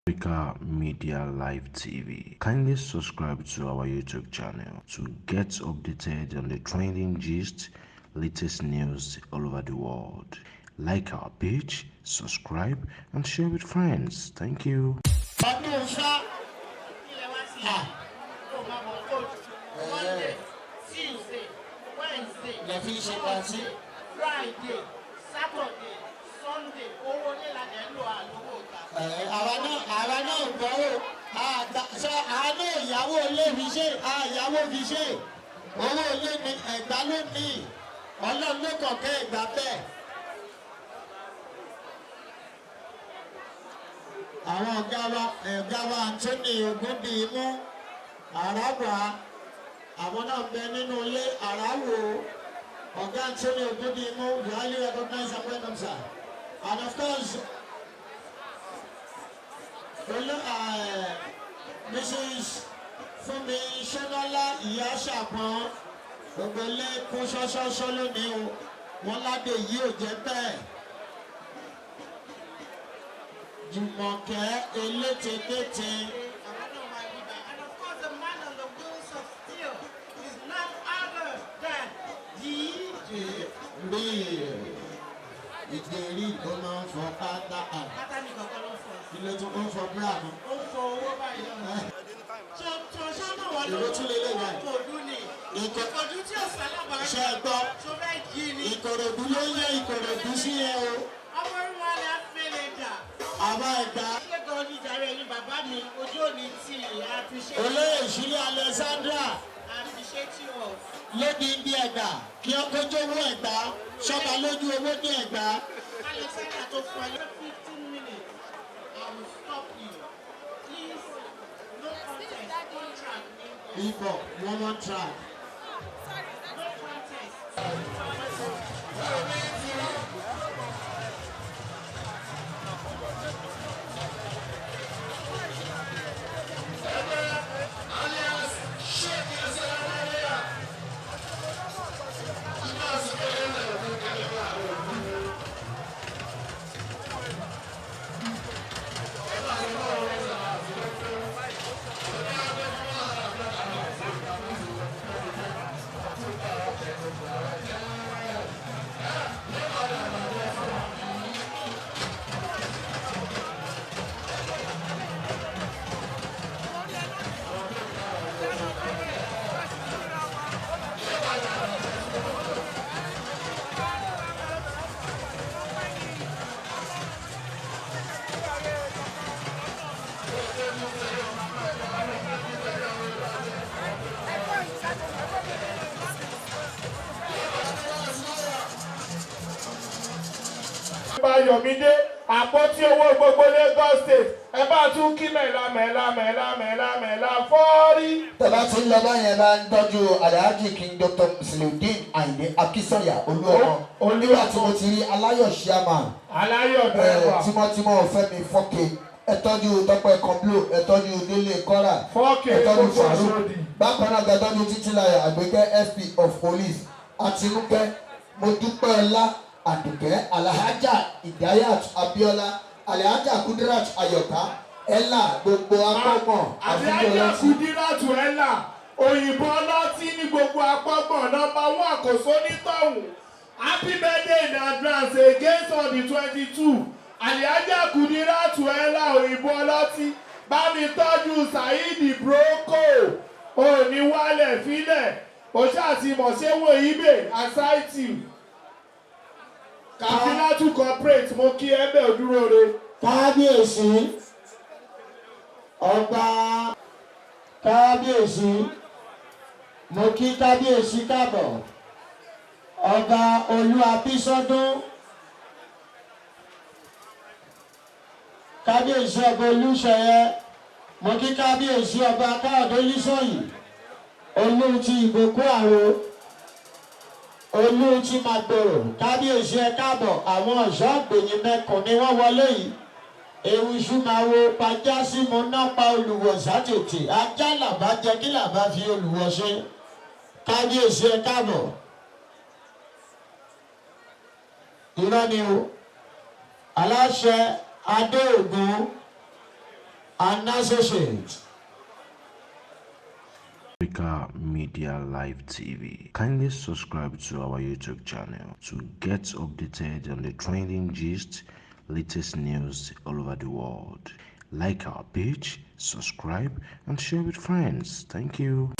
Africa Media Live TV. Kindly subscribe to our YouTube channel to get updated on the trending gist, latest news all over the world. Like our page, subscribe, and share with friends. Thank you. Friday, Saturday, Sunday, owó nílà ẹ̀ ń lò àlówó ta. Àwa náà gbọ́ ó ṣe àánú ìyàwó ilé fi ṣe ìyàwó fi ṣe owó ilé ni ẹ̀gbá ló ní ọlọ́run ló kọ̀ọ̀kẹ́ ìgbà bẹ́ẹ̀. Àwọn ọ̀gá wa Anthony Ogundiyimu àràbà àwọn náà bẹ nínú ilé àràwò. Ọ̀gá Anthony Ogundiyimu, you highly recognize and welcome, sir. And of course, Mrs. Fumi Shonola Iyashapon, gbogbo ilé kún ṣọ́ṣọ́ṣọ́ lónìí o, wọ́n ládé yìí ò jẹ́ bẹ́ẹ̀. Jùmọ̀kẹ́ elétekéte. Ìgbèrí tó máa ń fọ pátá à. Pátá ní kankan ló fọ. Ilé tó ń fọ bíráàmù. Ó ń fọ owó báyìí náà. Ṣọ́nà wà lọ́wọ́ ìkòdú ni. Ìkòdú tí ó sálábà ń ṣe gbọ́. Tó fẹ́ jí ni. Ìkòròdú ló ń yẹ Ìkòròdú sí ẹ o. Ọmọ ìwà la fẹ́lẹ̀ dà. Àbá ẹ̀dá. Ṣé gan ni ìjàre ẹni bàbá mi ojú òní tí àfiṣẹ́. Olóyè ìṣílẹ̀ Alexandra. Àfiṣẹ́ tí wọ̀. Lóde ibi ẹ̀gbà kí ọkọ̀ jówó ẹ̀gbà ṣọ́ba lójú owó ní ẹ̀gbà. Alexander tó fún ẹ 15 minutes. I will stop you. Please, no contest, contract. People, one track. No contest. Yomide àpótí owó gbogbo Lagos State ẹ bá tún kí mẹ́la fọ́ọ́rí. Tẹ̀lá tí ń lọ báyẹn bá ń tọ́jú Alhaji King Dr. Musliudeen Ayinde Akínsànyà Olúọmọ. Nígbà tí mo ti rí Aláyọ̀ Chairman. Aláyọ̀ dẹ́gbà. Tímọ́tímọ́ Fẹ́mi Fọ́kè. Ẹ tọ́jú Tọ́pẹ́ Kọ́ńblò. Ẹ tọ́jú Délé Kọ́rà. Fọ́kè ẹ tọ́jú gbogbo Farouk. Ṣòdì. Bákan náà gbẹdọ́jú Títílayọ̀ Àgbékẹ́ SP of Police. Àtinúkẹ́ Modúpẹ́ Ọlá. Àdùkẹ́ Alhaja Idayat Abiola Alhaja Kudirat Ayọ̀ká Ella gbogbo akọ́gbọ̀n Alhaja Kudirat Ella òyìnbó ọlọ́tí ní gbogbo akọ́gbọ̀n nọ́mbà 1 kò sónítọ̀hún. Happy birthday in advance against on the 22. Alhaja Kudirat Ella òyìnbó ọlọ́tí bá mi tọ́jú Saheed Broko òní wálẹ̀ fílẹ̀ òṣàtìmọ̀ ṣéwò ibè àṣàìtì. Kàfínátù corporate mo kí ẹgbẹ́ òdúró re. Kábíyèsí ọba kábíyèsí mo kí kábíyèsí káàbọ̀ ọba Olúabísọ́dún kábíyèsí ọba Olúṣẹ̀yẹ mo kí kábíyèsí ọba Káyọ̀dé Lísọ̀yì olú ti Ìgbòkú Àrò. Olú ti Màgbòrò kábíyèsí ẹ káàbọ̀ àwọn ọ̀ṣọ́ àgbèyìn mẹ́kàn ni wọ́n wọlé yìí. Ewu Ṣúmáwo pàjá sí mo ná pa olùwọ̀ sátètè ajá làbá jẹ kí làbá fi olùwọ̀ ṣe. Kábíyèsí ẹ káàbọ̀. Irọ́ ni o. Aláṣẹ Adé Ògún and associates. Africa Media Live TV. Kindly subscribe to our YouTube channel to get updated on the trending gist, latest news all over the world. Like our page, subscribe, and share with friends. Thank you.